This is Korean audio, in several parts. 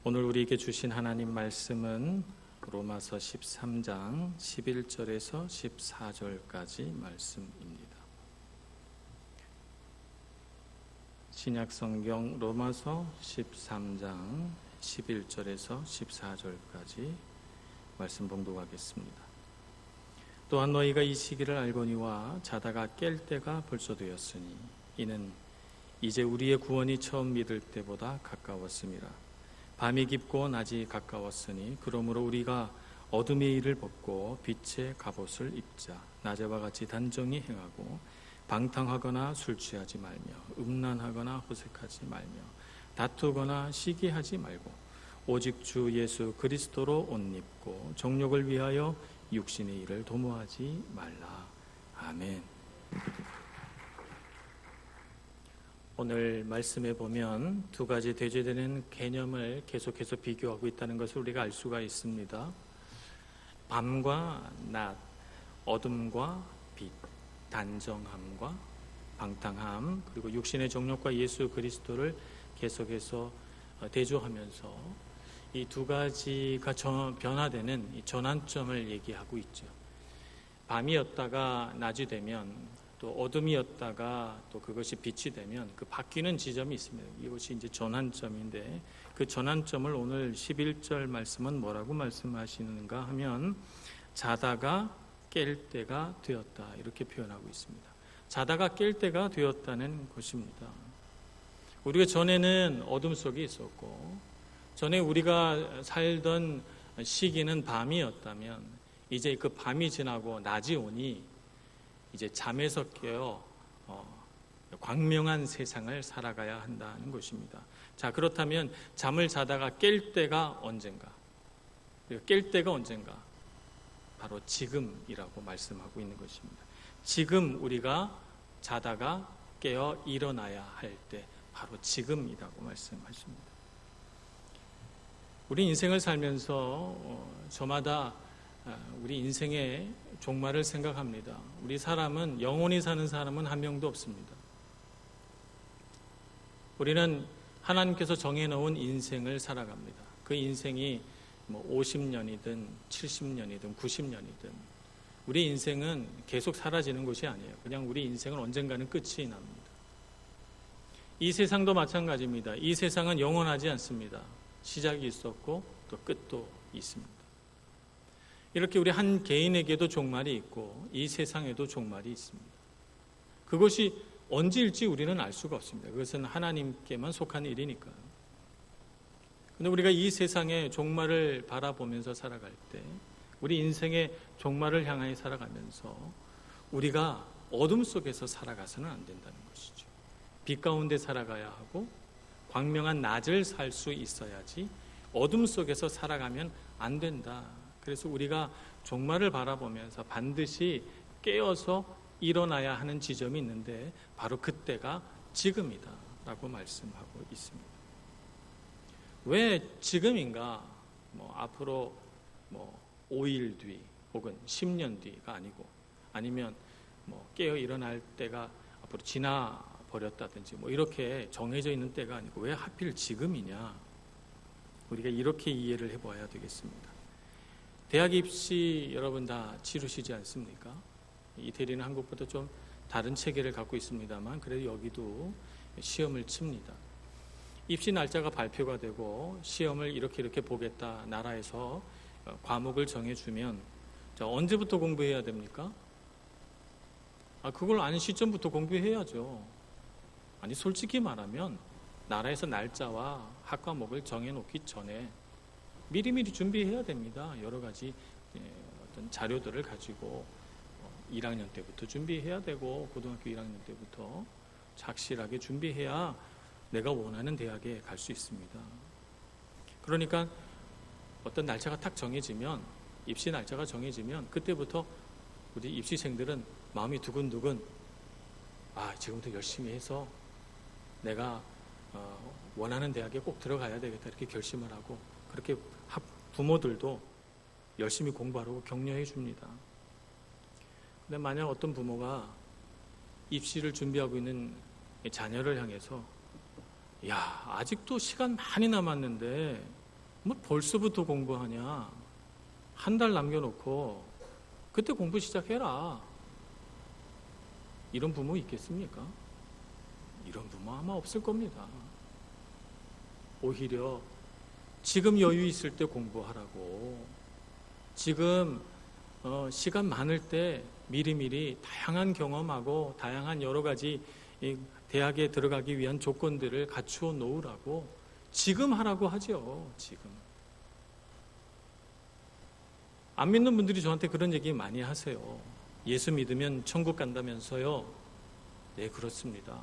오늘 우리에게 주신 하나님 말씀은 로마서 13장 11절에서 14절까지 말씀입니다. 신약성경 로마서 13장 11절에서 14절까지 말씀 봉독하겠습니다. 또한 너희가 이 시기를 알거니와 자다가 깰 때가 벌써 되었으니 이는 이제 우리의 구원이 처음 믿을 때보다 가까웠음이라. 밤이 깊고 낮이 가까웠으니 그러므로 우리가 어둠의 일을 벗고 빛의 갑옷을 입자. 낮에와 같이 단정히 행하고 방탕하거나 술 취하지 말며 음란하거나 호색하지 말며 다투거나 시기하지 말고 오직 주 예수 그리스도로 옷 입고 정욕을 위하여 육신의 일을 도모하지 말라. 아멘. 오늘 말씀에 보면 두 가지 대조되는 개념을 계속해서 비교하고 있다는 것을 우리가 알 수가 있습니다. 밤과 낮, 어둠과 빛, 단정함과 방탕함, 그리고 육신의 정욕과 예수 그리스도를 계속해서 대조하면서 이 두 가지가 변화되는 이 전환점을 얘기하고 있죠. 밤이었다가 낮이 되면 또 어둠이었다가 또 그것이 빛이 되면 그 바뀌는 지점이 있습니다. 이것이 이제 전환점인데 그 전환점을 오늘 11절 말씀은 뭐라고 말씀하시는가 하면 자다가 깰 때가 되었다 이렇게 표현하고 있습니다. 자다가 깰 때가 되었다는 것입니다. 우리가 전에는 어둠 속에 있었고 전에 우리가 살던 시기는 밤이었다면 이제 그 밤이 지나고 낮이 오니 이제 잠에서 깨어 광명한 세상을 살아가야 한다는 것입니다. 자, 그렇다면 잠을 자다가 깰 때가 언젠가? 깰 때가 언젠가? 바로 지금이라고 말씀하고 있는 것입니다. 지금 우리가 자다가 깨어 일어나야 할 때 바로 지금이라고 말씀하십니다. 우리 인생을 살면서 저마다 우리 인생의 종말을 생각합니다. 우리 사람은 영원히 사는 사람은 한 명도 없습니다. 우리는 하나님께서 정해놓은 인생을 살아갑니다. 그 인생이 50년이든 70년이든 90년이든 우리 인생은 계속 사라지는 것이 아니에요. 그냥 우리 인생은 언젠가는 끝이 납니다. 이 세상도 마찬가지입니다. 이 세상은 영원하지 않습니다. 시작이 있었고 또 끝도 있습니다. 이렇게 우리 한 개인에게도 종말이 있고 이 세상에도 종말이 있습니다. 그것이 언제일지 우리는 알 수가 없습니다. 그것은 하나님께만 속한 일이니까요. 그런데 우리가 이 세상의 종말을 바라보면서 살아갈 때 우리 인생의 종말을 향하여 살아가면서 우리가 어둠 속에서 살아가서는 안 된다는 것이죠. 빛 가운데 살아가야 하고 광명한 낮을 살 수 있어야지 어둠 속에서 살아가면 안 된다. 그래서 우리가 종말을 바라보면서 반드시 깨어서 일어나야 하는 지점이 있는데 바로 그때가 지금이다 라고 말씀하고 있습니다. 왜 지금인가? 앞으로 5일 뒤 혹은 10년 뒤가 아니고 아니면 깨어 일어날 때가 앞으로 지나 버렸다든지 이렇게 정해져 있는 때가 아니고 왜 하필 지금이냐? 우리가 이렇게 이해를 해봐야 되겠습니다. 대학 입시 여러분 다 치르시지 않습니까? 이태리는 한국보다 좀 다른 체계를 갖고 있습니다만 그래도 여기도 시험을 칩니다. 입시 날짜가 발표가 되고 시험을 이렇게 보겠다 나라에서 과목을 정해주면 언제부터 공부해야 됩니까? 그걸 아는 시점부터 공부해야죠. 아니 솔직히 말하면 나라에서 날짜와 학과목을 정해놓기 전에 미리미리 준비해야 됩니다. 여러 가지 어떤 자료들을 가지고 1학년 때부터 준비해야 되고 고등학교 1학년 때부터 착실하게 준비해야 내가 원하는 대학에 갈 수 있습니다. 그러니까 어떤 날짜가 딱 정해지면 입시 날짜가 정해지면 그때부터 우리 입시생들은 마음이 두근두근 지금부터 열심히 해서 내가 원하는 대학에 꼭 들어가야 되겠다 이렇게 결심을 하고 그렇게 부모들도 열심히 공부하라고 격려해 줍니다. 근데 만약 어떤 부모가 입시를 준비하고 있는 자녀를 향해서 아직도 시간 많이 남았는데 뭐 벌써부터 공부하냐? 한 달 남겨놓고 그때 공부 시작해라. 이런 부모 있겠습니까? 이런 부모 아마 없을 겁니다. 오히려 지금 여유 있을 때 공부하라고, 지금 시간 많을 때 미리미리 다양한 경험하고 다양한 여러 가지 대학에 들어가기 위한 조건들을 갖추어 놓으라고 지금 하라고 하죠. 지금. 안 믿는 분들이 저한테 그런 얘기 많이 하세요. 예수 믿으면 천국 간다면서요. 네, 그렇습니다.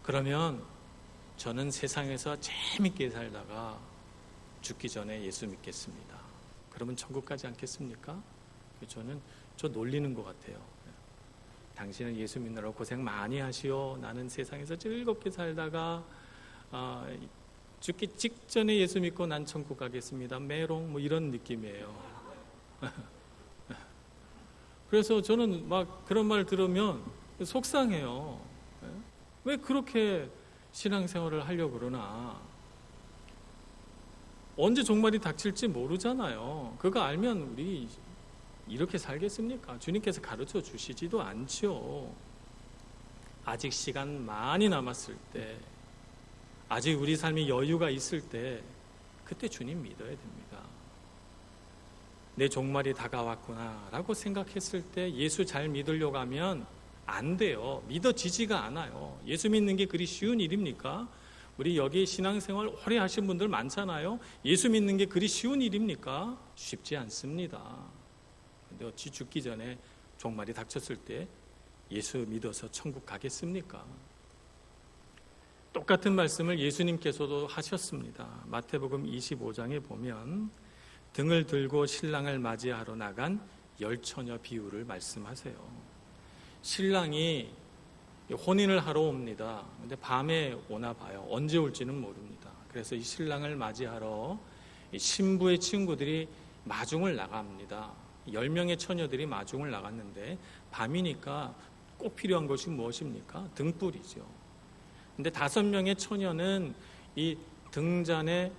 그러면 저는 세상에서 재밌게 살다가 죽기 전에 예수 믿겠습니다. 그러면 천국 가지 않겠습니까? 저 놀리는 것 같아요. 당신은 예수 믿느라고 고생 많이 하시오. 나는 세상에서 즐겁게 살다가 죽기 직전에 예수 믿고 난 천국 가겠습니다. 메롱 뭐 이런 느낌이에요. 그래서 저는 막 그런 말 들으면 속상해요. 왜 그렇게 신앙생활을 하려고 그러나? 언제 종말이 닥칠지 모르잖아요. 그거 알면 우리 이렇게 살겠습니까? 주님께서 가르쳐 주시지도 않지요. 아직 시간 많이 남았을 때, 아직 우리 삶이 여유가 있을 때, 그때 주님 믿어야 됩니다. 내 종말이 다가왔구나 라고 생각했을 때 예수 잘 믿으려고 하면 안 돼요. 믿어지지가 않아요. 예수 믿는 게 그리 쉬운 일입니까? 우리 여기 신앙생활 오래 하신 분들 많잖아요. 예수 믿는 게 그리 쉬운 일입니까? 쉽지 않습니다. 근데 어찌 죽기 전에 종말이 닥쳤을 때 예수 믿어서 천국 가겠습니까? 똑같은 말씀을 예수님께서도 하셨습니다. 마태복음 25장에 보면 등을 들고 신랑을 맞이하러 나간 10처녀 비유를 말씀하세요. 신랑이 혼인을 하러 옵니다. 근데 밤에 오나 봐요. 언제 올지는 모릅니다. 그래서 이 신랑을 맞이하러 신부의 친구들이 마중을 나갑니다. 10명의 처녀들이 마중을 나갔는데 밤이니까 꼭 필요한 것이 무엇입니까? 등불이죠. 근데 5명의 처녀는 이 등잔에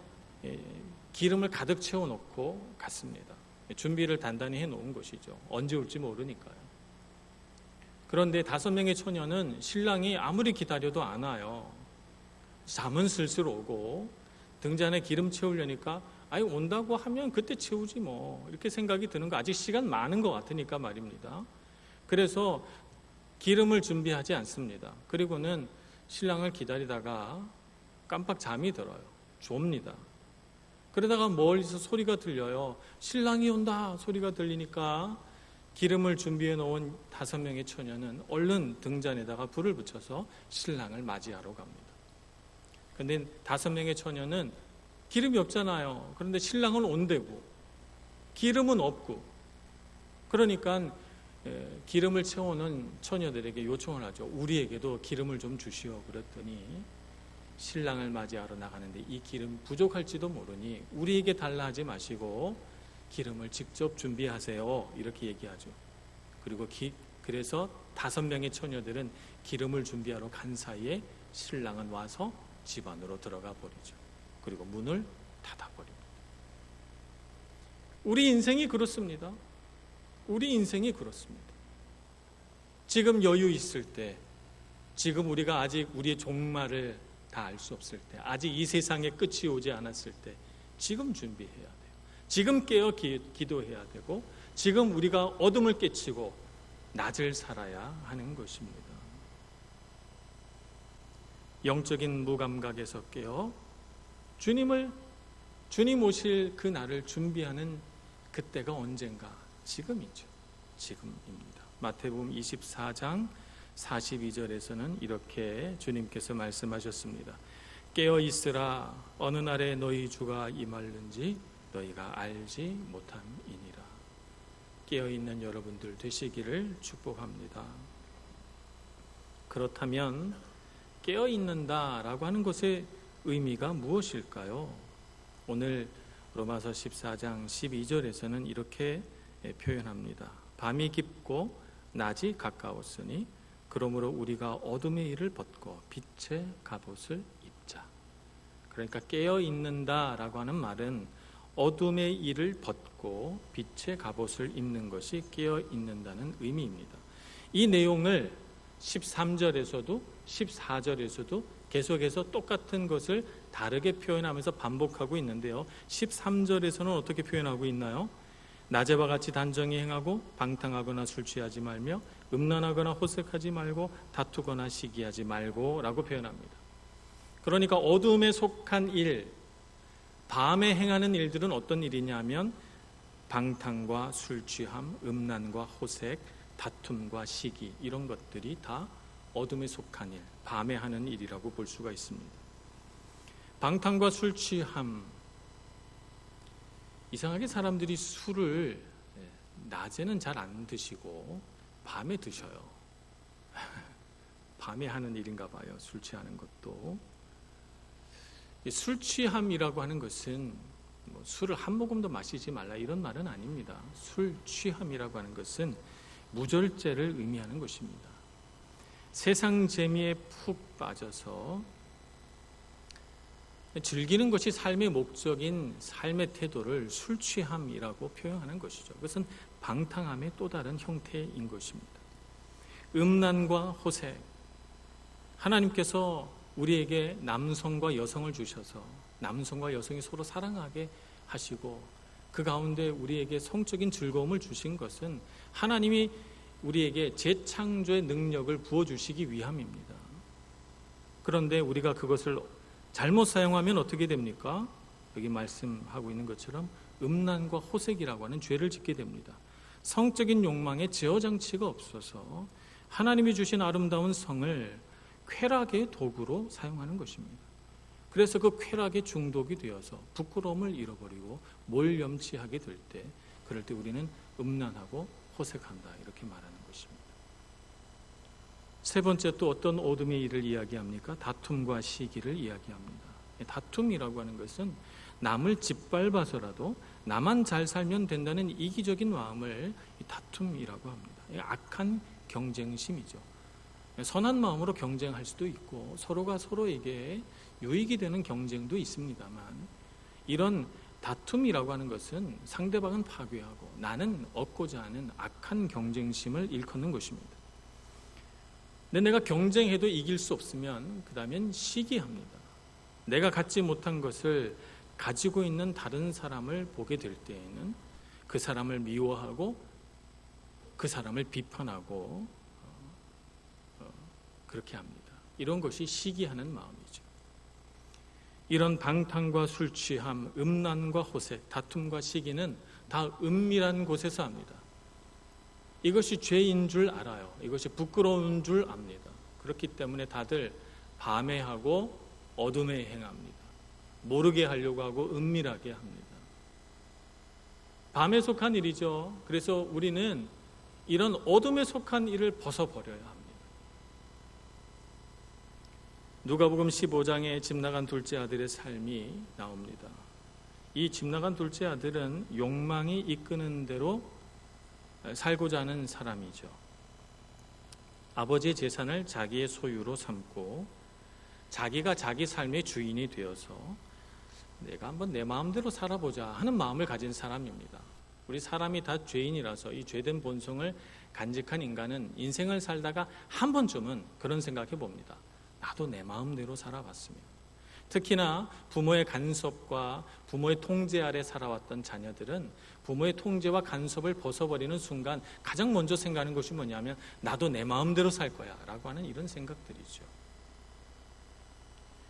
기름을 가득 채워놓고 갔습니다. 준비를 단단히 해놓은 것이죠. 언제 올지 모르니까요. 그런데 5명의 처녀는 신랑이 아무리 기다려도 안 와요. 잠은 슬슬 오고 등잔에 기름 채우려니까 아니 온다고 하면 그때 채우지 뭐 이렇게 생각이 드는 거, 아직 시간 많은 것 같으니까 말입니다. 그래서 기름을 준비하지 않습니다. 그리고는 신랑을 기다리다가 깜빡 잠이 들어요. 좁니다. 그러다가 멀리서 소리가 들려요. 신랑이 온다 소리가 들리니까 기름을 준비해 놓은 5명의 처녀는 얼른 등잔에다가 불을 붙여서 신랑을 맞이하러 갑니다. 그런데 5명의 처녀는 기름이 없잖아요. 그런데 신랑은 온대고 기름은 없고, 그러니까 기름을 채우는 처녀들에게 요청을 하죠. 우리에게도 기름을 좀 주시오. 그랬더니 신랑을 맞이하러 나가는데 이 기름 부족할지도 모르니 우리에게 달라 하지 마시고 기름을 직접 준비하세요. 이렇게 얘기하죠. 그리고 그래서 5명의 처녀들은 기름을 준비하러 간 사이에 신랑은 와서 집 안으로 들어가 버리죠. 그리고 문을 닫아버립니다. 우리 인생이 그렇습니다. 우리 인생이 그렇습니다. 지금 여유 있을 때, 지금 우리가 아직 우리의 종말을 다 알 수 없을 때, 아직 이 세상의 끝이 오지 않았을 때 지금 준비해야 돼요. 지금 깨어 기도해야 되고, 지금 우리가 어둠을 깨치고 낮을 살아야 하는 것입니다. 영적인 무감각에서 깨어 주님 오실 그 날을 준비하는 그때가 언젠가? 지금이죠. 지금입니다. 마태복음 24장 42절에서는 이렇게 주님께서 말씀하셨습니다. 깨어 있으라, 어느 날에 너희 주가 임할는지 너희가 알지 못함이니라. 깨어 있는 여러분들 되시기를 축복합니다. 그렇다면 깨어 있는다라고 하는 것의 의미가 무엇일까요? 오늘 로마서 14장 12절에서는 이렇게 표현합니다. 밤이 깊고 낮이 가까웠으니 그러므로 우리가 어둠의 일을 벗고 빛의 갑옷을 입자. 그러니까 깨어 있는다라고 하는 말은 어둠의 일을 벗고 빛의 갑옷을 입는 것이 깨어 있는다는 의미입니다. 이 내용을 13절에서도 14절에서도 계속해서 똑같은 것을 다르게 표현하면서 반복하고 있는데요. 13절에서는 어떻게 표현하고 있나요? 낮에와 같이 단정히 행하고 방탕하거나 술 취하지 말며 음란하거나 호색하지 말고 다투거나 시기하지 말고 라고 표현합니다. 그러니까 어둠에 속한 일, 밤에 행하는 일들은 어떤 일이냐면 방탕과 술 취함, 음란과 호색, 다툼과 시기, 이런 것들이 다 어둠에 속한 일, 밤에 하는 일이라고 볼 수가 있습니다. 방탕과 술 취함, 이상하게 사람들이 술을 낮에는 잘 안 드시고 밤에 드셔요. 밤에 하는 일인가 봐요, 술 취하는 것도. 술 취함이라고 하는 것은 술을 한 모금도 마시지 말라 이런 말은 아닙니다. 술 취함이라고 하는 것은 무절제를 의미하는 것입니다. 세상 재미에 푹 빠져서 즐기는 것이 삶의 목적인 삶의 태도를 술 취함이라고 표현하는 것이죠. 그것은 방탕함의 또 다른 형태인 것입니다. 음란과 호색, 하나님께서 우리에게 남성과 여성을 주셔서 남성과 여성이 서로 사랑하게 하시고 그 가운데 우리에게 성적인 즐거움을 주신 것은 하나님이 우리에게 재창조의 능력을 부어주시기 위함입니다. 그런데 우리가 그것을 잘못 사용하면 어떻게 됩니까? 여기 말씀하고 있는 것처럼 음란과 호색이라고 하는 죄를 짓게 됩니다. 성적인 욕망에 제어장치가 없어서 하나님이 주신 아름다운 성을 쾌락의 도구로 사용하는 것입니다. 그래서 그 쾌락에 중독이 되어서 부끄러움을 잃어버리고 몰염치하게 될 때, 그럴 때 우리는 음란하고 호색한다 이렇게 말하는 것입니다. 세 번째, 또 어떤 어둠의 일을 이야기합니까? 다툼과 시기를 이야기합니다. 다툼이라고 하는 것은 남을 짓밟아서라도 나만 잘 살면 된다는 이기적인 마음을 다툼이라고 합니다. 악한 경쟁심이죠. 선한 마음으로 경쟁할 수도 있고 서로가 서로에게 유익이 되는 경쟁도 있습니다만, 이런 다툼이라고 하는 것은 상대방은 파괴하고 나는 얻고자 하는 악한 경쟁심을 일컫는 것입니다. 근데 내가 경쟁해도 이길 수 없으면 그 다음엔 시기합니다. 내가 갖지 못한 것을 가지고 있는 다른 사람을 보게 될 때에는 그 사람을 미워하고 그 사람을 비판하고 그렇게 합니다. 이런 것이 시기하는 마음이죠. 이런 방탕과 술 취함, 음란과 호색, 다툼과 시기는 다 은밀한 곳에서 합니다. 이것이 죄인 줄 알아요. 이것이 부끄러운 줄 압니다. 그렇기 때문에 다들 밤에 하고 어둠에 행합니다. 모르게 하려고 하고 은밀하게 합니다. 밤에 속한 일이죠. 그래서 우리는 이런 어둠에 속한 일을 벗어버려야 합니다. 누가복음 15장에 집 나간 둘째 아들의 삶이 나옵니다. 이 집 나간 둘째 아들은 욕망이 이끄는 대로 살고자 하는 사람이죠. 아버지의 재산을 자기의 소유로 삼고 자기가 자기 삶의 주인이 되어서 내가 한번 내 마음대로 살아보자 하는 마음을 가진 사람입니다. 우리 사람이 다 죄인이라서 이 죄된 본성을 간직한 인간은 인생을 살다가 한 번쯤은 그런 생각해 봅니다. 나도 내 마음대로 살아봤으면. 특히나 부모의 간섭과 부모의 통제 아래 살아왔던 자녀들은 부모의 통제와 간섭을 벗어버리는 순간 가장 먼저 생각하는 것이 뭐냐면 나도 내 마음대로 살 거야 라고 하는 이런 생각들이죠.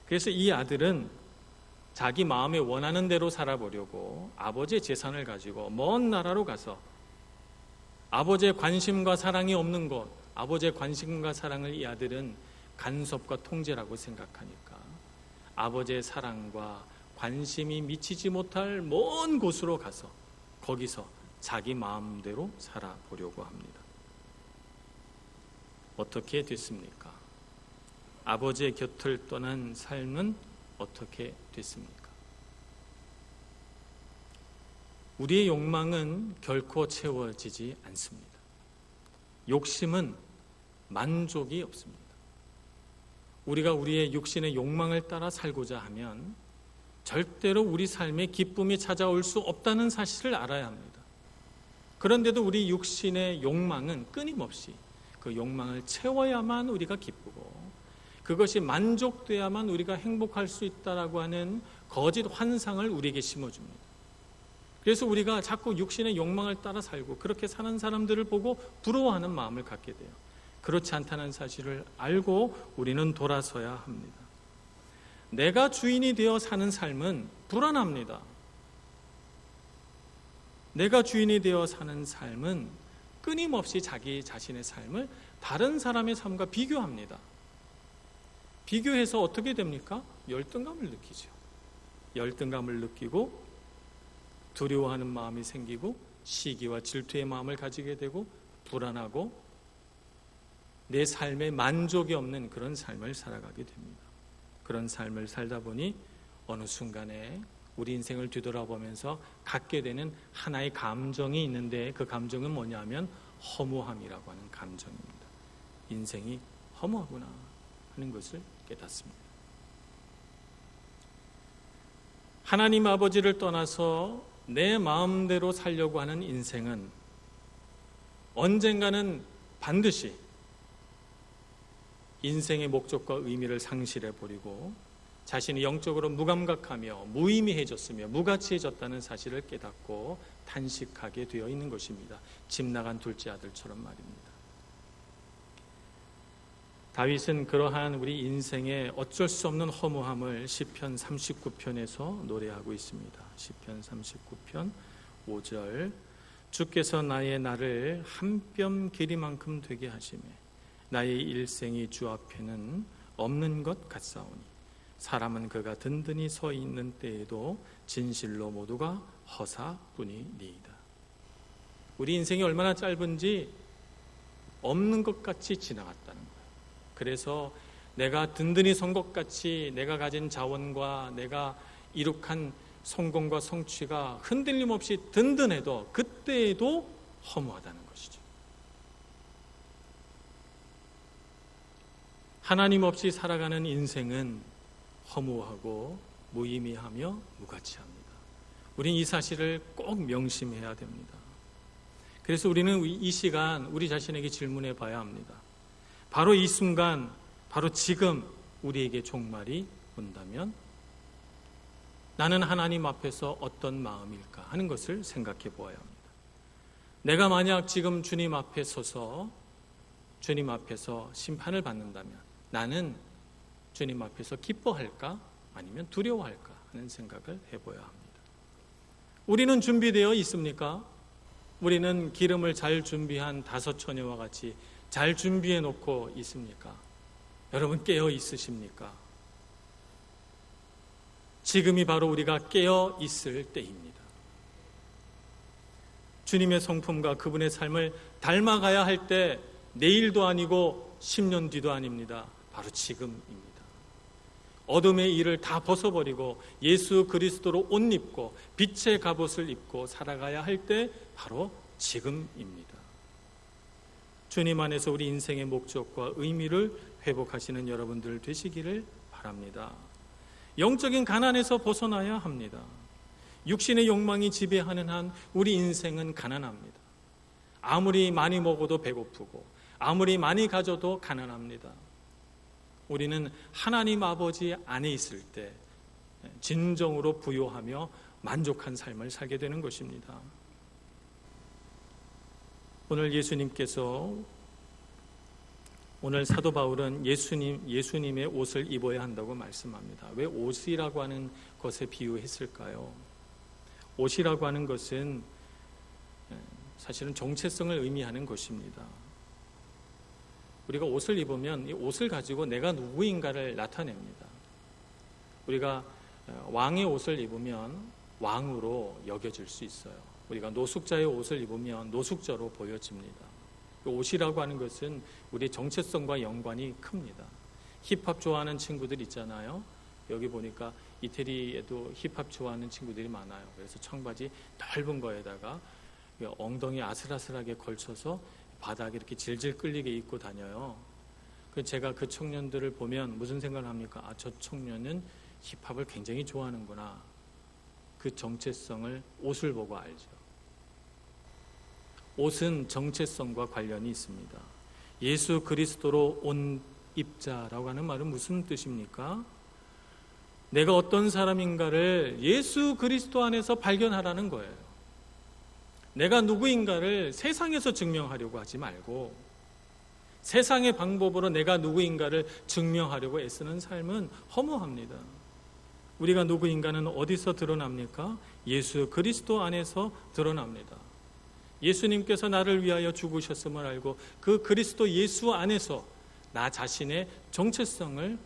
그래서 이 아들은 자기 마음에 원하는 대로 살아보려고 아버지의 재산을 가지고 먼 나라로 가서 아버지의 관심과 사랑이 없는 곳, 아버지의 관심과 사랑을 이 아들은 간섭과 통제라고 생각하니까 아버지의 사랑과 관심이 미치지 못할 먼 곳으로 가서 거기서 자기 마음대로 살아보려고 합니다. 어떻게 됐습니까? 아버지의 곁을 떠난 삶은 어떻게 됐습니까? 우리의 욕망은 결코 채워지지 않습니다. 욕심은 만족이 없습니다. 우리가 우리의 육신의 욕망을 따라 살고자 하면 절대로 우리 삶에 기쁨이 찾아올 수 없다는 사실을 알아야 합니다. 그런데도 우리 육신의 욕망은 끊임없이 그 욕망을 채워야만 우리가 기쁘고 그것이 만족돼야만 우리가 행복할 수 있다라고 하는 거짓 환상을 우리에게 심어줍니다. 그래서 우리가 자꾸 육신의 욕망을 따라 살고 그렇게 사는 사람들을 보고 부러워하는 마음을 갖게 돼요. 그렇지 않다는 사실을 알고 우리는 돌아서야 합니다. 내가 주인이 되어 사는 삶은 불안합니다. 내가 주인이 되어 사는 삶은 끊임없이 자기 자신의 삶을 다른 사람의 삶과 비교합니다. 비교해서 어떻게 됩니까? 열등감을 느끼죠. 열등감을 느끼고 두려워하는 마음이 생기고 시기와 질투의 마음을 가지게 되고 불안하고 내 삶에 만족이 없는 그런 삶을 살아가게 됩니다. 그런 삶을 살다 보니 어느 순간에 우리 인생을 뒤돌아보면서 갖게 되는 하나의 감정이 있는데 그 감정은 뭐냐면 허무함이라고 하는 감정입니다. 인생이 허무하구나 하는 것을 깨닫습니다. 하나님 아버지를 떠나서 내 마음대로 살려고 하는 인생은 언젠가는 반드시 인생의 목적과 의미를 상실해 버리고 자신이 영적으로 무감각하며 무의미해졌으며 무가치해졌다는 사실을 깨닫고 탄식하게 되어 있는 것입니다. 집 나간 둘째 아들처럼 말입니다. 다윗은 그러한 우리 인생의 어쩔 수 없는 허무함을 시편 39편에서 노래하고 있습니다. 시편 39편 5절 주께서 나의 날을 한 뼘 길이만큼 되게 하시매 나의 일생이 주 앞에는 없는 것 같사오니 사람은 그가 든든히 서 있는 때에도 진실로 모두가 허사뿐이니이다. 우리 인생이 얼마나 짧은지 없는 것 같이 지나갔다는 거예요. 그래서 내가 든든히 선 것 같이 내가 가진 자원과 내가 이룩한 성공과 성취가 흔들림 없이 든든해도 그때에도 허무하다는 것이죠. 하나님 없이 살아가는 인생은 허무하고 무의미하며 무가치합니다. 우린 이 사실을 꼭 명심해야 됩니다. 그래서 우리는 이 시간 우리 자신에게 질문해 봐야 합니다. 바로 이 순간, 바로 지금 우리에게 종말이 온다면 나는 하나님 앞에서 어떤 마음일까 하는 것을 생각해 보아야 합니다. 내가 만약 지금 주님 앞에 서서 주님 앞에서 심판을 받는다면 나는 주님 앞에서 기뻐할까 아니면 두려워할까 하는 생각을 해봐야 합니다. 우리는 준비되어 있습니까? 우리는 기름을 잘 준비한 5 처녀와 같이 잘 준비해 놓고 있습니까? 여러분 깨어 있으십니까? 지금이 바로 우리가 깨어 있을 때입니다. 주님의 성품과 그분의 삶을 닮아가야 할 때 내일도 아니고 10년 뒤도 아닙니다. 바로 지금입니다. 어둠의 일을 다 벗어버리고 예수 그리스도로 옷 입고 빛의 갑옷을 입고 살아가야 할 때 바로 지금입니다. 주님 안에서 우리 인생의 목적과 의미를 회복하시는 여러분들 되시기를 바랍니다. 영적인 가난에서 벗어나야 합니다. 육신의 욕망이 지배하는 한 우리 인생은 가난합니다. 아무리 많이 먹어도 배고프고 아무리 많이 가져도 가난합니다. 우리는 하나님 아버지 안에 있을 때 진정으로 부요하며 만족한 삶을 살게 되는 것입니다. 오늘 사도 바울은 예수님의 옷을 입어야 한다고 말씀합니다. 왜 옷이라고 하는 것에 비유했을까요? 옷이라고 하는 것은 사실은 정체성을 의미하는 것입니다. 우리가 옷을 입으면 이 옷을 가지고 내가 누구인가를 나타냅니다. 우리가 왕의 옷을 입으면 왕으로 여겨질 수 있어요. 우리가 노숙자의 옷을 입으면 노숙자로 보여집니다. 옷이라고 하는 것은 우리의 정체성과 연관이 큽니다. 힙합 좋아하는 친구들 있잖아요. 여기 보니까 이태리에도 힙합 좋아하는 친구들이 많아요. 그래서 청바지 넓은 거에다가 엉덩이 아슬아슬하게 걸쳐서 바닥에 이렇게 질질 끌리게 입고 다녀요. 제가 그 청년들을 보면 무슨 생각을 합니까? 저 청년은 힙합을 굉장히 좋아하는구나. 그 정체성을 옷을 보고 알죠. 옷은 정체성과 관련이 있습니다. 예수 그리스도로 옷 입자라고 하는 말은 무슨 뜻입니까? 내가 어떤 사람인가를 예수 그리스도 안에서 발견하라는 거예요. 내가 누구인가를 세상에서 증명하려고 하지 말고 세상의 방법으로 내가 누구인가를 증명하려고 애쓰는 삶은 허무합니다. 우리가 누구인가는 어디서 드러납니까? 예수 그리스도 안에서 드러납니다. 예수님께서 나를 위하여 죽으셨음을 알고 그 그리스도 예수 안에서 나 자신의 정체성을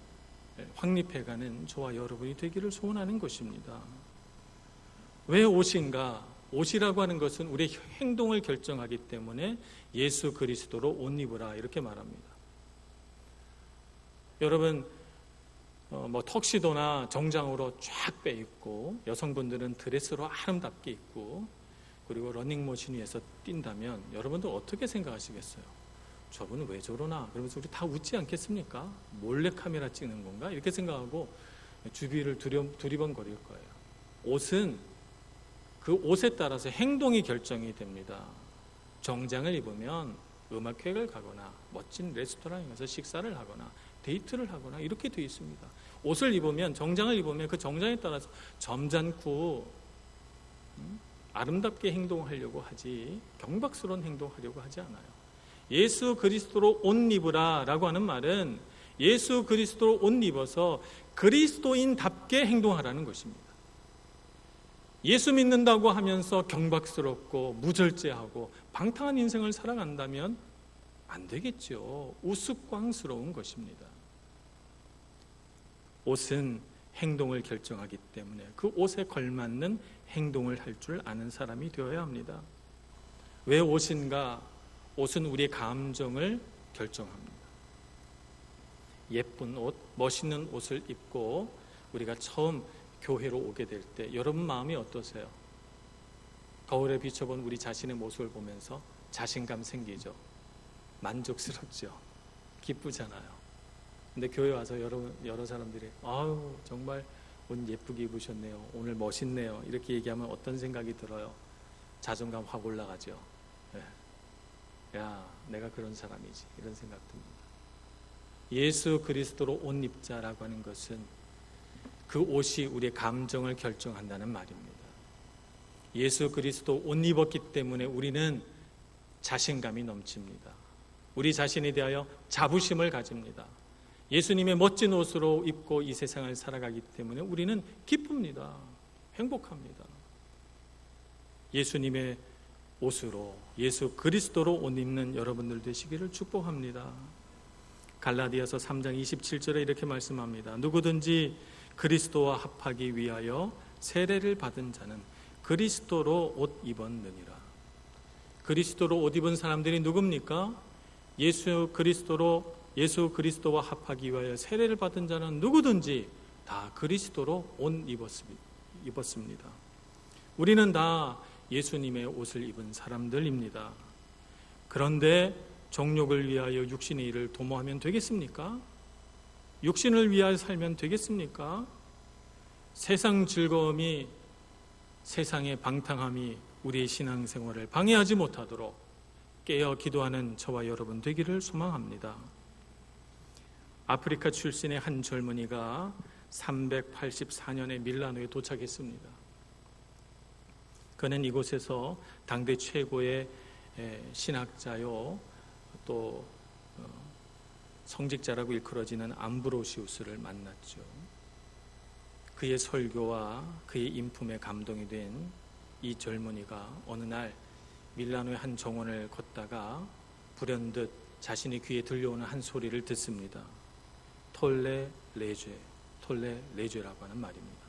확립해가는 저와 여러분이 되기를 소원하는 것입니다. 왜 옷인가? 옷이라고 하는 것은 우리의 행동을 결정하기 때문에 예수 그리스도로 옷 입으라 이렇게 말합니다. 여러분 턱시도나 정장으로 쫙 빼입고 여성분들은 드레스로 아름답게 입고 그리고 러닝머신 위에서 뛴다면 여러분들 어떻게 생각하시겠어요? 저분은 왜 저러나? 그러면서 우리 다 웃지 않겠습니까? 몰래 카메라 찍는 건가? 이렇게 생각하고 주위를 두리번거릴 거예요. 옷은 그 옷에 따라서 행동이 결정이 됩니다. 정장을 입으면 음악회를 가거나 멋진 레스토랑에 가서 식사를 하거나 데이트를 하거나 이렇게 되어 있습니다. 옷을 입으면 정장을 입으면 그 정장에 따라서 점잖고 아름답게 행동하려고 하지 경박스러운 행동하려고 하지 않아요. 예수 그리스도로 옷 입으라 라고 하는 말은 예수 그리스도로 옷 입어서 그리스도인답게 행동하라는 것입니다. 예수 믿는다고 하면서 경박스럽고 무절제하고 방탕한 인생을 살아간다면 안 되겠죠. 우스꽝스러운 것입니다. 옷은 행동을 결정하기 때문에 그 옷에 걸맞는 행동을 할 줄 아는 사람이 되어야 합니다. 왜 옷인가? 옷은 우리의 감정을 결정합니다. 예쁜 옷, 멋있는 옷을 입고 우리가 처음 교회로 오게 될 때 여러분 마음이 어떠세요? 거울에 비춰본 우리 자신의 모습을 보면서 자신감 생기죠. 만족스럽죠. 기쁘잖아요. 근데 교회 와서 여러 사람들이 아유 정말 옷 예쁘게 입으셨네요. 오늘 멋있네요. 이렇게 얘기하면 어떤 생각이 들어요? 자존감 확 올라가죠. 네. 야 내가 그런 사람이지 이런 생각 듭니다. 예수 그리스도로 옷 입자라고 하는 것은 그 옷이 우리의 감정을 결정한다는 말입니다. 예수 그리스도 옷 입었기 때문에 우리는 자신감이 넘칩니다. 우리 자신에 대하여 자부심을 가집니다. 예수님의 멋진 옷으로 입고 이 세상을 살아가기 때문에 우리는 기쁩니다. 행복합니다. 예수님의 옷으로 예수 그리스도로 옷 입는 여러분들 되시기를 축복합니다. 갈라디아서 3장 27절에 이렇게 말씀합니다. 누구든지 그리스도와 합하기 위하여 세례를 받은 자는 그리스도로 옷 입었느니라. 그리스도로 옷 입은 사람들이 누굽니까? 예수 그리스도와 합하기 위하여 세례를 받은 자는 누구든지 다 그리스도로 옷 입었습니다. 우리는 다 예수님의 옷을 입은 사람들입니다. 그런데 정욕을 위하여 육신의 일을 도모하면 되겠습니까? 육신을 위하여 살면 되겠습니까? 세상 즐거움이, 세상의 방탕함이 우리의 신앙생활을 방해하지 못하도록 깨어 기도하는 저와 여러분 되기를 소망합니다. 아프리카 출신의 한 젊은이가 384년에 밀라노에 도착했습니다. 그는 이곳에서 당대 최고의 신학자요 또 성직자라고 일컬어지는 암브로시우스를 만났죠. 그의 설교와 그의 인품에 감동이 된 이 젊은이가 어느 날 밀라노의 한 정원을 걷다가 불현듯 자신의 귀에 들려오는 한 소리를 듣습니다. 톨레 레죄라고 하는 말입니다.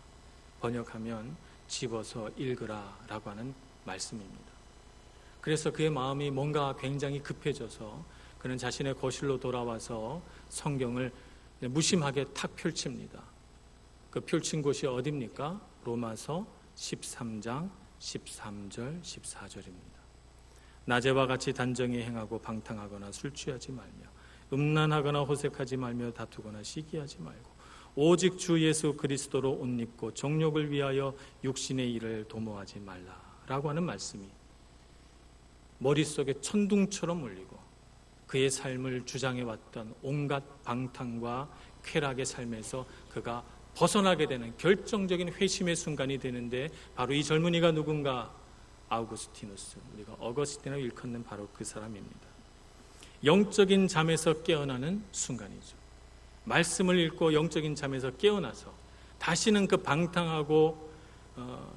번역하면 집어서 읽으라 라고 하는 말씀입니다. 그래서 그의 마음이 뭔가 굉장히 급해져서 그는 자신의 거실로 돌아와서 성경을 무심하게 탁 펼칩니다. 그 펼친 곳이 어디입니까? 로마서 13장 13절 14절입니다. 낮에와 같이 단정히 행하고 방탕하거나 술 취하지 말며 음란하거나 호색하지 말며 다투거나 시기하지 말고 오직 주 예수 그리스도로 옷 입고 정욕을 위하여 육신의 일을 도모하지 말라라고 하는 말씀이 머릿속에 천둥처럼 울리고 그의 삶을 주장해왔던 온갖 방탕과 쾌락의 삶에서 그가 벗어나게 되는 결정적인 회심의 순간이 되는데, 바로 이 젊은이가 누군가? 아우구스티누스, 우리가 어거스틴이라고 일컫는 바로 그 사람입니다. 영적인 잠에서 깨어나는 순간이죠. 말씀을 읽고 영적인 잠에서 깨어나서 다시는 그 방탕하고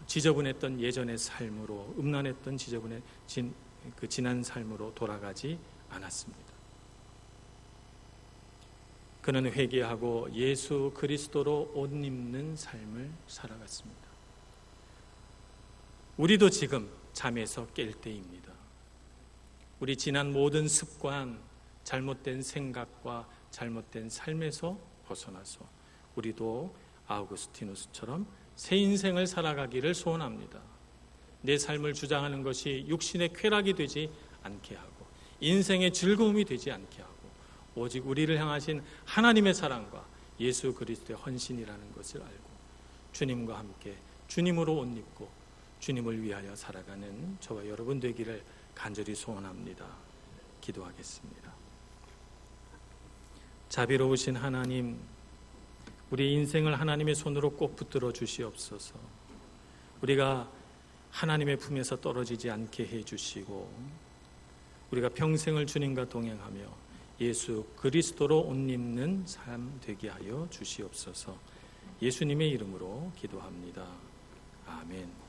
지저분했던 예전의 삶으로, 음란했던 그 지난 삶으로 돌아가지 않았습니다. 그는 회개하고 예수 그리스도로 옷 입는 삶을 살아갔습니다. 우리도 지금 잠에서 깰 때입니다. 우리 지난 모든 습관, 잘못된 생각과 잘못된 삶에서 벗어나서 우리도 아우구스티누스처럼 새 인생을 살아가기를 소원합니다. 내 삶을 주장하는 것이 육신의 쾌락이 되지 않게 하고 인생의 즐거움이 되지 않게 하고 오직 우리를 향하신 하나님의 사랑과 예수 그리스도의 헌신이라는 것을 알고 주님과 함께 주님으로 옷 입고 주님을 위하여 살아가는 저와 여러분 되기를 간절히 소원합니다. 기도하겠습니다. 자비로우신 하나님, 우리 인생을 하나님의 손으로 꼭 붙들어 주시옵소서. 우리가 하나님의 품에서 떨어지지 않게 해주시고 우리가 평생을 주님과 동행하며 예수 그리스도로 옷 입는 삶 되게 하여 주시옵소서. 예수님의 이름으로 기도합니다. 아멘.